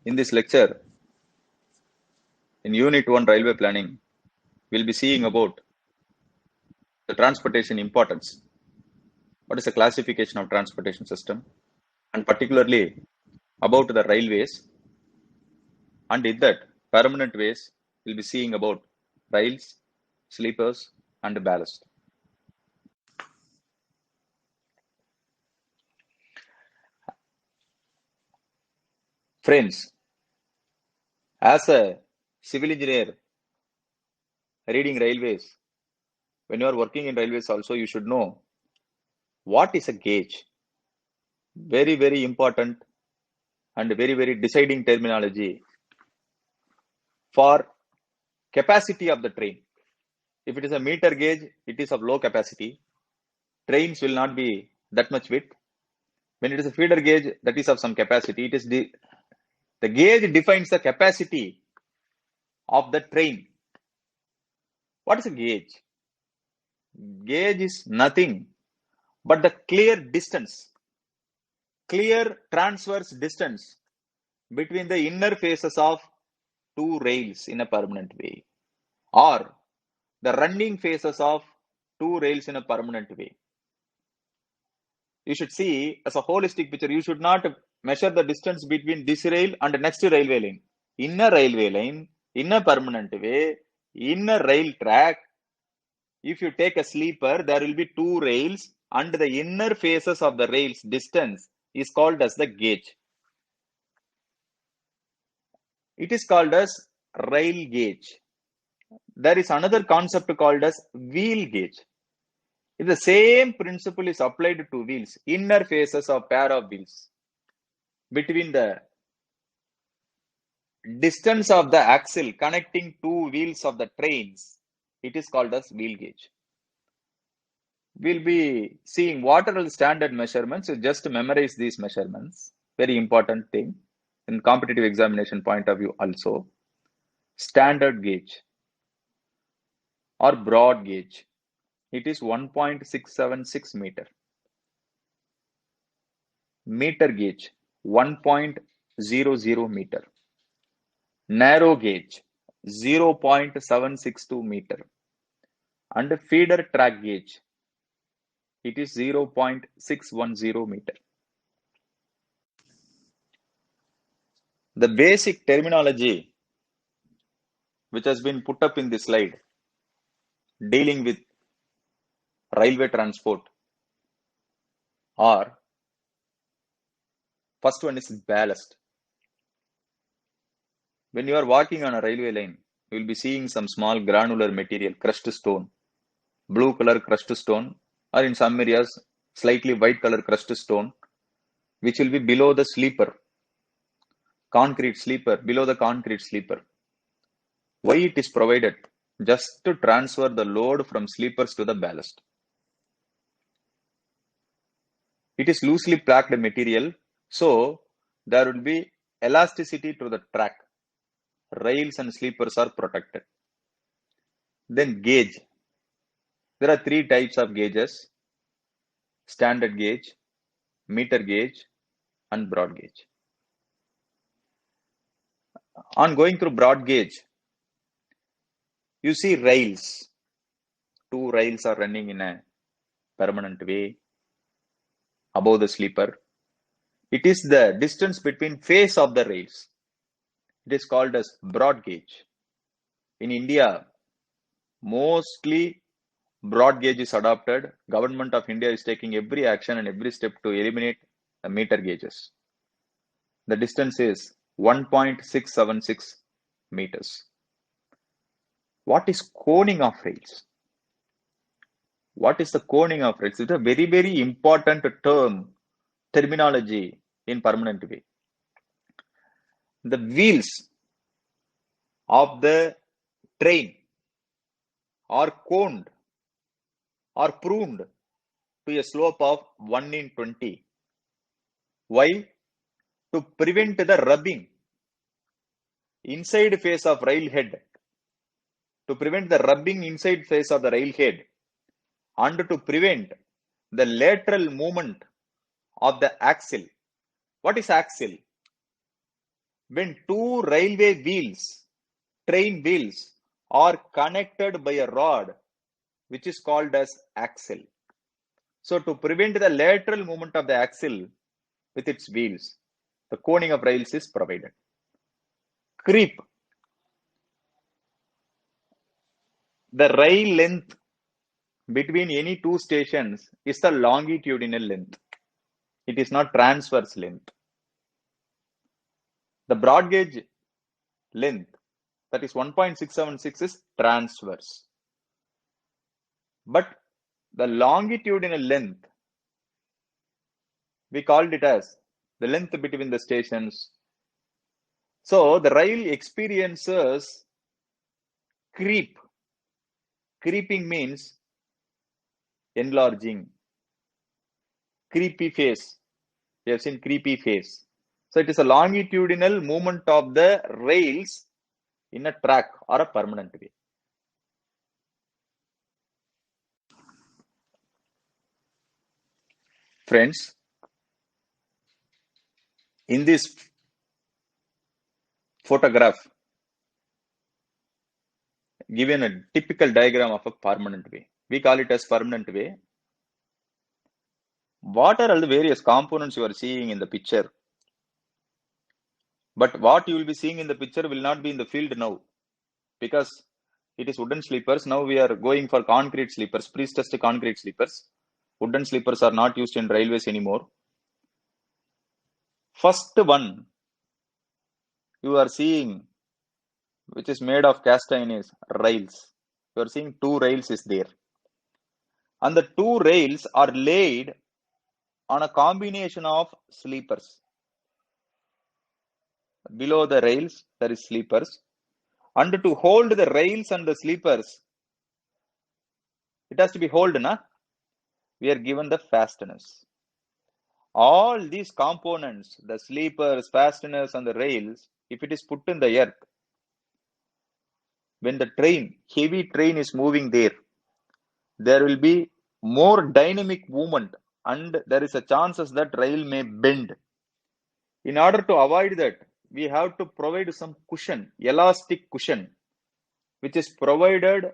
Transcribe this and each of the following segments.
In this lecture, in Unit 1 Railway Planning, we'll be seeing about the transportation importance. What is the classification of transportation system? And particularly about the railways. And in that, permanent ways, we'll be seeing about rails, sleepers, and ballast. Friends, as a civil engineer reading railways, when you are working in railways also, you should know what is a gauge. Very, very important and very, very deciding terminology for capacity of the train. If it is a meter gauge, it is of low capacity. Trains will not be that much width. When it is a feeder gauge, that is of some capacity. It is the gauge defines the capacity of the train. What is a gauge? Gauge is nothing but the clear distance, clear transverse distance between the inner faces of two rails in a permanent way, or the running faces of two rails in a permanent way. You should see as a holistic picture. You should not measure the distance between this rail and the next railway line. In a railway line, in a permanent way, in a rail track, if you take a sleeper, there will be two rails and the inner faces of the rails distance is called as the gauge. It is called as rail gauge. There is another concept called as wheel gauge. The same principle is applied to wheels, inner faces of pair of wheels. Between the distance of the axle connecting two wheels of the trains, it is called as wheel gauge. We'll be seeing what are the standard measurements. So just memorize these measurements. Very important thing in competitive examination point of view also. Standard gauge or broad gauge. It is 1.676 meter. Meter gauge 1.00 meter. Narrow gauge 0.762 meter. And feeder track gauge, it is 0.610 meter. The basic terminology which has been put up in this slide dealing with railway transport are, first one is ballast. When you are walking on a railway line, you will be seeing some small granular material, crushed stone, blue color crushed stone, or in some areas slightly white color crushed stone, which will be below the sleeper, concrete sleeper, below the concrete sleeper. Why it is provided? Just to transfer the load from sleepers to the ballast. It is loosely packed material, so there will be elasticity to the track. Rails and sleepers are protected. Then gauge. There are three types of gauges: standard gauge, meter gauge, and broad gauge. On going through broad gauge, you see rails. Two rails are running in a permanent way above the sleeper. It is the distance between face of the rails. It is called as broad gauge. In India, mostly broad gauge is adopted. Government of India is taking every action and every step to eliminate the meter gauges. The distance is 1.676 meters. What is coning of rails? What is the coning of rails? It's a very, very important terminology in permanent way. The wheels of the train are coned or pruned to a slope of 1 in 20. Why? To prevent the rubbing inside face of rail head. To prevent the rubbing inside face of the rail head and to prevent the lateral movement of the axle. What is axle? when two railway wheels, train wheels, are connected by a rod which is called as axle. So to prevent the lateral movement of the axle with its wheels, the coning of rails is provided. Creep. The rail length between any two stations is the longitudinal length. It is not transverse length. The broad gauge length, that is 1.676, is transverse. But the longitudinal length, we called it as the length between the stations. So the rail experiences creep. Creeping means enlarging. Creepy phase. We have seen creepy phase. So it is a longitudinal movement of the rails in a track or a permanent way. Friends, in this photograph, given a typical diagram of a permanent way. We call it as permanent way. What are all the various components you are seeing in the picture? But what you will be seeing in the picture will not be in the field now, because it is wooden sleepers. Now we are going for concrete sleepers, pre-stressed concrete sleepers. Wooden sleepers are not used in railways anymore. First one you are seeing, which is made of cast iron, is rails. You are seeing two rails is there. And the two rails are laid on a combination of sleepers. Below the rails, there is sleepers. And to hold the rails and the sleepers, it has to be held, na? We are given the fasteners. All these components, the sleepers, fasteners, and the rails, if it is put in the earth, when the train, heavy train is moving there will be more dynamic movement, and there is a chances that rail may bend. In order to avoid that, we have to provide some cushion, elastic cushion, which is provided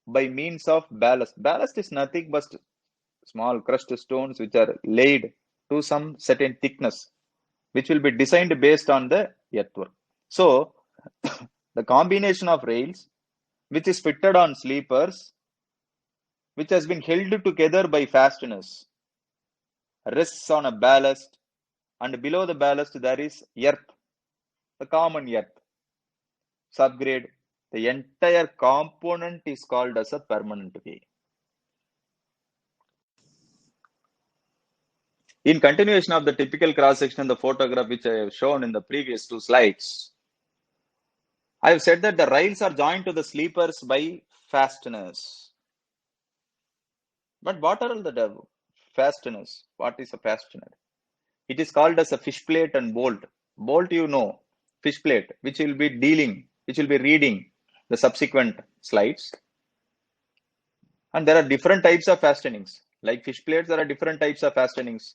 by means of ballast. Ballast is nothing but small crushed stones which are laid to some certain thickness, which will be designed based on the earthwork. So, the combination of rails, which is fitted on sleepers, which has been held together by fasteners, rests on a ballast, and below the ballast there is earth, the common earth. Subgrade, the entire component is called as a permanent way. In continuation of the typical cross section, the photograph which I have shown in the previous two slides, I have said that the rails are joined to the sleepers by fasteners. But what are the fasteners? What is a fastener? It is called as a fish plate and bolt. Bolt, you know, fish plate, which will be reading the subsequent slides. And there are different types of fastenings. Like fish plates, there are different types of fastenings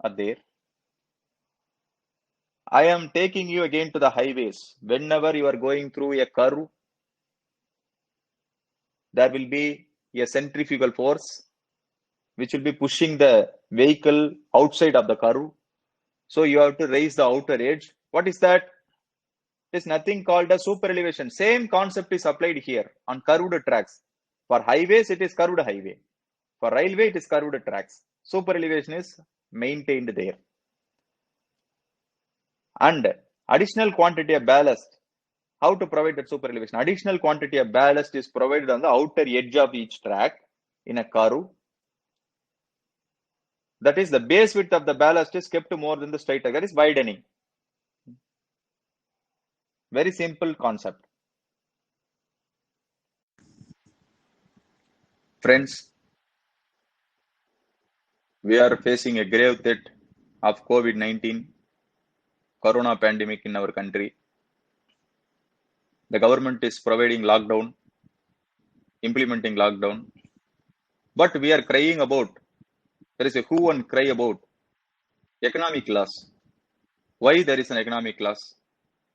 are there. I am taking you again to the highways. Whenever you are going through a curve, there will be a centrifugal force which will be pushing the vehicle outside of the curve. So you have to raise the outer edge. What is that? It is nothing called a super elevation. Same concept is applied here on curved tracks. For highways, it is curved highway. For railway, it is curved tracks. Super elevation is maintained there. And additional quantity of ballast. How to provide that super elevation? Additional quantity of ballast is provided on the outer edge of each track in a curve. That is, the base width of the ballast is kept more than the straight track. That is widening. Very simple concept. Friends, we are facing a grave threat of COVID-19, corona pandemic in our country. The government is providing lockdown, implementing lockdown. But we are crying about, there is a who and cry about economic loss. Why there is an economic loss?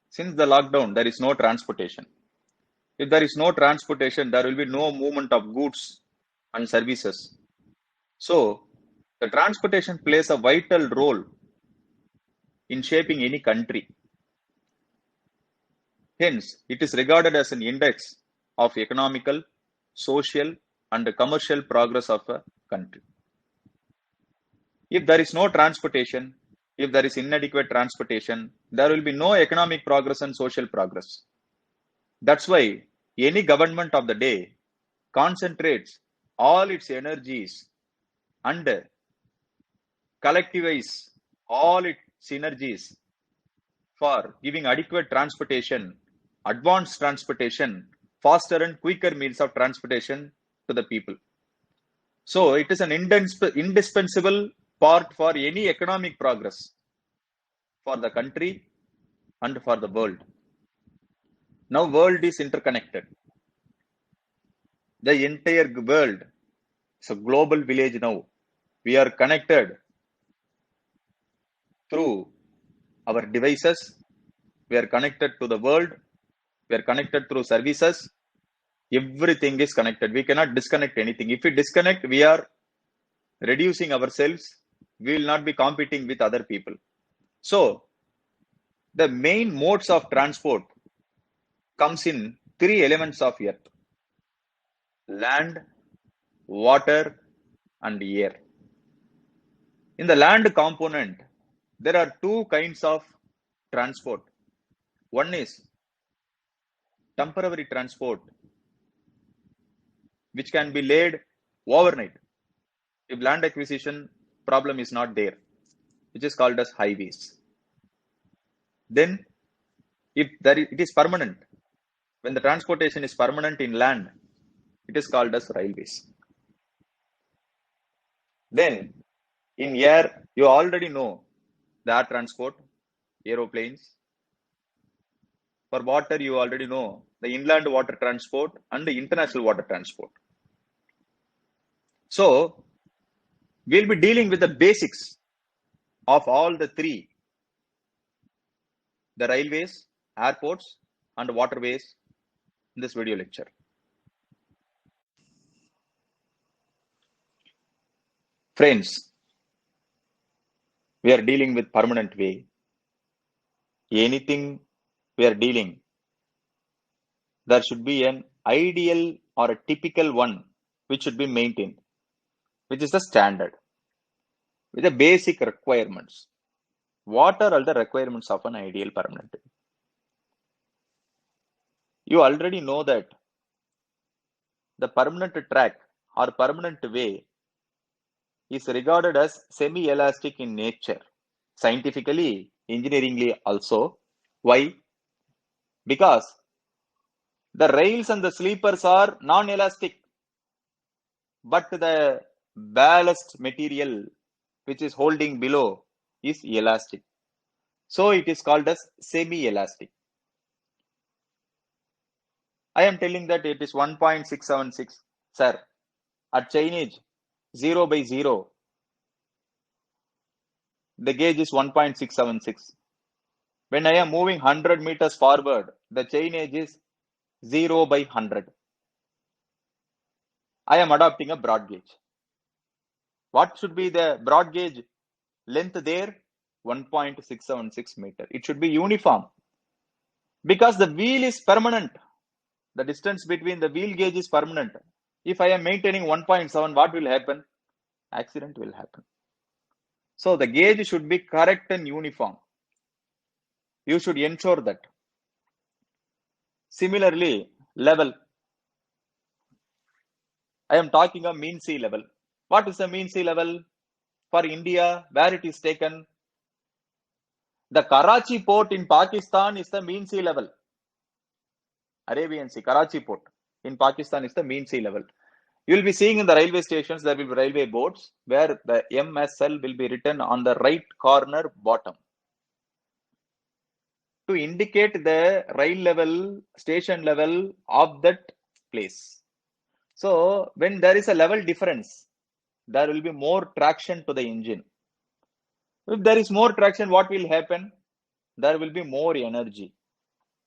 Since the lockdown, there is no transportation. If there is no transportation, there will be no movement of goods and services. So, the transportation plays a vital role in shaping any country. Hence, it is regarded as an index of economical, social, and commercial progress of a country. If there is no transportation, if there is inadequate transportation, there will be no economic progress and social progress. That's why any government of the day concentrates all its energies and collectivize all its synergies for giving adequate transportation, advanced transportation, faster and quicker means of transportation to the people. So it is an indispensable part for any economic progress for the country and for the world. Now world is interconnected. The entire world is a global village now. We are connected through our devices. We are connected to the world. We are connected through services. Everything is connected. We cannot disconnect anything. If we disconnect, we are reducing ourselves. We will not be competing with other people. So the main modes of transport comes in three elements of earth: land, water, and air. In the land component, there are two kinds of transport. One is temporary transport, which can be laid overnight if land acquisition problem is not there, which is called as highways. Then if it is permanent, when the transportation is permanent in land, it is called as railways. Then in air, you already know the air transport, aeroplanes. For water, you already know the inland water transport and the international water transport. So we'll be dealing with the basics of all the three: the railways, airports, and waterways in this video lecture. Friends, we are dealing with permanent way. Anything we are dealing, there should be an ideal or a typical one which should be maintained, which is the standard with the basic requirements. What are all the requirements of an ideal permanent way? You already know that the permanent track or permanent way is regarded as semi-elastic in nature, scientifically, engineeringly also. Why? Because the rails and the sleepers are non-elastic, but the ballast material which is holding below is elastic. So it is called as semi-elastic. I am telling that it is 1.676, sir. At chainage 0 by 0, the gauge is 1.676. When I am moving 100 meters forward, the chainage is 0 by 100. I am adopting a broad gauge. What should be the broad gauge length there? 1.676 meter. It should be uniform because the wheel is permanent. The distance between the wheel gauge is permanent. If I am maintaining 1.7, what will happen? Accident will happen. So the gauge should be correct and uniform. You should ensure that. Similarly, level. I am talking of mean sea level. What is the mean sea level? For India, where it is taken? The Karachi port in Pakistan is the mean sea level. Arabian Sea, Karachi port in Pakistan is the mean sea level. You will be seeing in the railway stations, there will be railway boards where the MSL will be written on the right corner bottom to indicate the rail level, station level of that place. So when there is a level difference, there will be more traction to the engine. If there is more traction, what will happen? There will be more energy.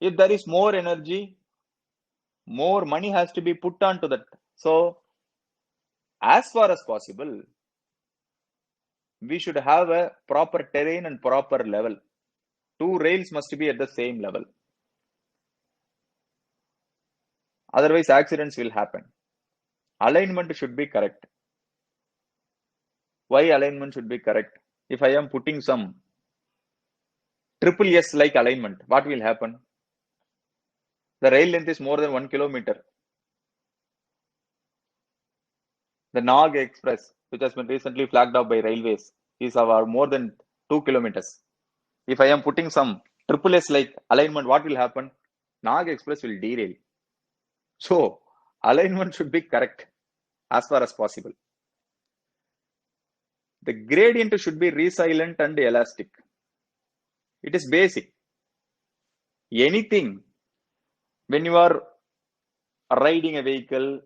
If there is more energy, more money has to be put onto that. So as far as possible, we should have a proper terrain and proper level. Two rails must be at the same level. Otherwise, accidents will happen. Alignment should be correct. Why alignment should be correct? If I am putting some triple S like alignment, what will happen? The rail length is more than 1 kilometer. The Nag Express, which has been recently flagged off by railways, is about more than 2 kilometers. If I am putting some triple S like alignment, what will happen? Nag Express will derail. So alignment should be correct as far as possible. The gradient should be resilient and elastic. It is basic. Anything, when you are riding a vehicle,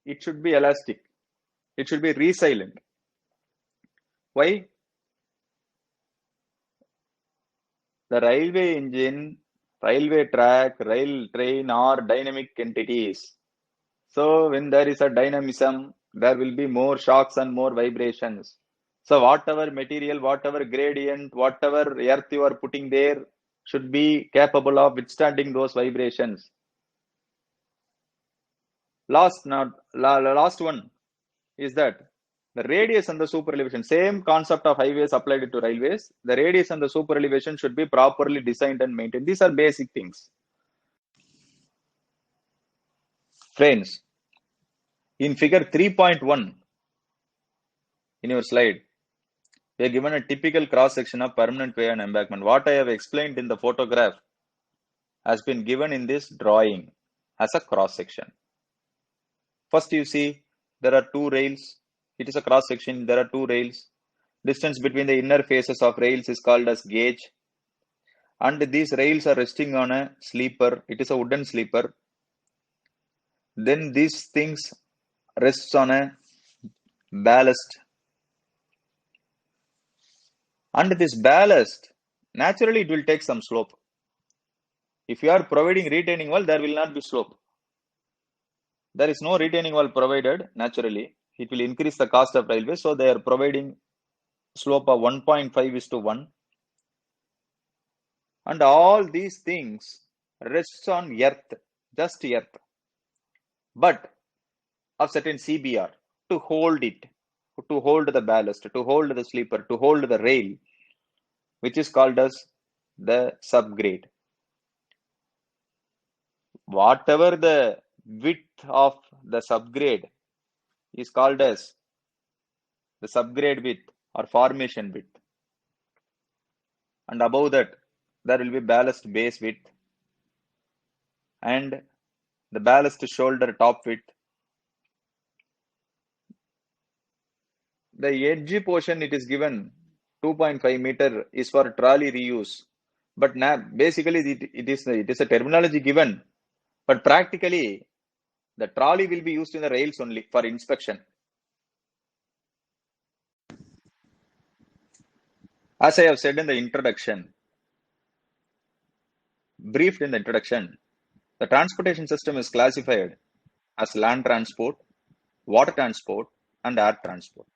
it should be elastic. It should be resilient. Why? The railway engine, railway track, rail train are dynamic entities. So when there is a dynamism, there will be more shocks and more vibrations. So whatever material, whatever gradient, whatever earth you are putting there should be capable of withstanding those vibrations. Last one is that the radius and the super elevation, same concept of highways applied to railways. The radius and the super elevation should be properly designed and maintained. These are basic things. Friends, in figure 3.1 in your slide, we are given a typical cross section of permanent way and embankment. What I have explained in the photograph has been given in this drawing as a cross section. First, you see there are two rails. It is a cross section. There are two rails. Distance between the inner faces of rails is called as gauge. And these rails are resting on a sleeper. It is a wooden sleeper. Then these things rests on a ballast. And this ballast, naturally it will take some slope. If you are providing retaining wall, there will not be slope. There is no retaining wall provided, naturally. It will increase the cost of railway. So they are providing slope of 1.5:1. And all these things rests on earth, just earth. But of certain CBR to hold it, to hold the ballast, to hold the sleeper, to hold the rail, which is called as the subgrade. Whatever the width of the subgrade is called as the subgrade width or formation width. And above that, there will be ballast base width and the ballast shoulder top width. The edge portion, it is given 2.5 meter is for trolley reuse. But now basically it is a terminology given, but practically the trolley will be used in the rails only for inspection. As I have said in the introduction, briefed in the introduction, the transportation system is classified as land transport, water transport, and air transport.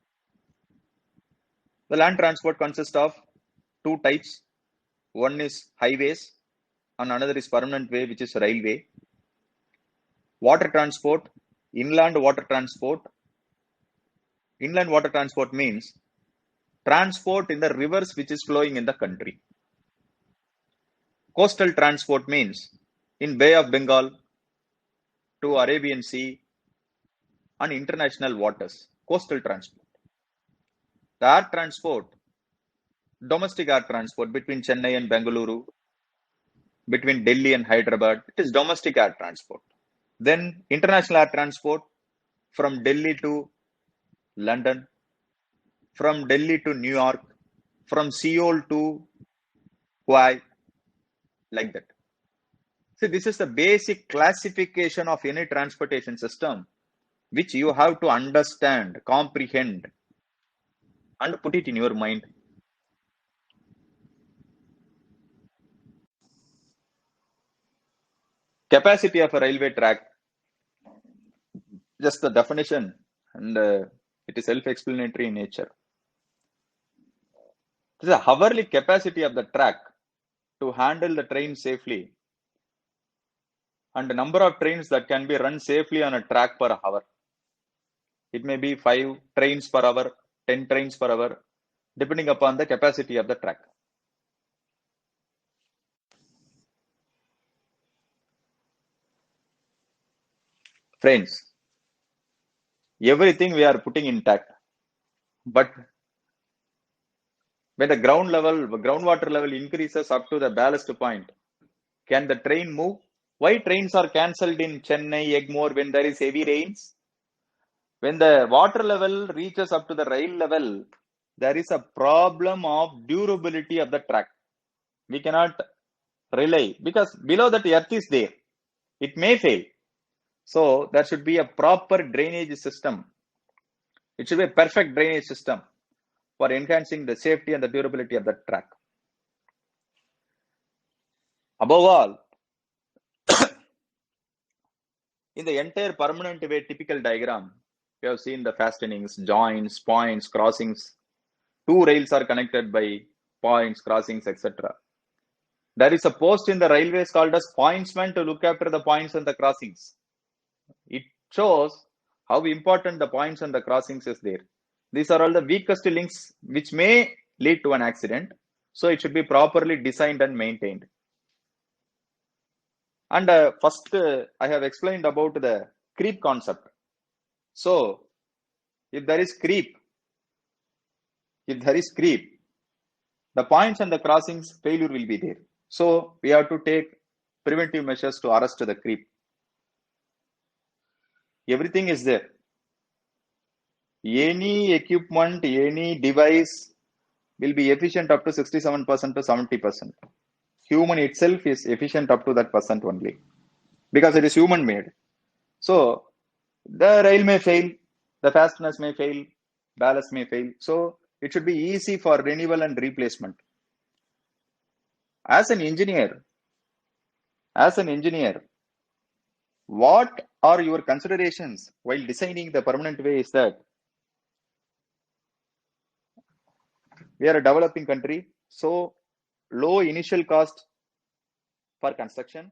The land transport consists of two types. One is highways and another is permanent way, which is railway. Water transport, inland water transport. Inland water transport means transport in the rivers which is flowing in the country. Coastal transport means in Bay of Bengal to Arabian Sea and international waters. Coastal transport. The air transport, domestic air transport between Chennai and Bengaluru, between Delhi and Hyderabad, it is domestic air transport. Then international air transport from Delhi to London, from Delhi to New York, from Seoul to Kuwait, like that. So this is the basic classification of any transportation system, which you have to understand, comprehend, and put it in your mind. Capacity of a railway track, just the definition, and it is self-explanatory in nature. This is a hourly capacity of the track to handle the train safely, and the number of trains that can be run safely on a track per hour. It may be 5 trains per hour, 10 trains per hour, depending upon the capacity of the track. Friends, everything we are putting intact, but when the groundwater level increases up to the ballast point, can the train move? Why trains are cancelled in Chennai, Egmore when there is heavy rains? When the water level reaches up to the rail level, there is a problem of durability of the track. We cannot rely because below that earth is there. It may fail. So there should be a proper drainage system. It should be a perfect drainage system for enhancing the safety and the durability of the track. Above all, in the entire permanent way typical diagram, we have seen the fastenings, joints, points, crossings. 2 rails are connected by points, crossings, etc. There is a post in the railways called as pointsman to look after the points and the crossings. It shows how important the points and the crossings is there. These are all the weakest links which may lead to an accident. So it should be properly designed and maintained. And first, I have explained about the creep concept. So if there is creep, the points and the crossings failure will be there. So we have to take preventive measures to arrest the creep. Everything is there. Any equipment, any device will be efficient up to 67% to 70%. Human itself is efficient up to that percent only because it is human made. So the rail may fail, the fasteners may fail, ballast may fail. So it should be easy for renewal and replacement. As an engineer, what are your considerations while designing the permanent way is that we are a developing country, so low initial cost for construction,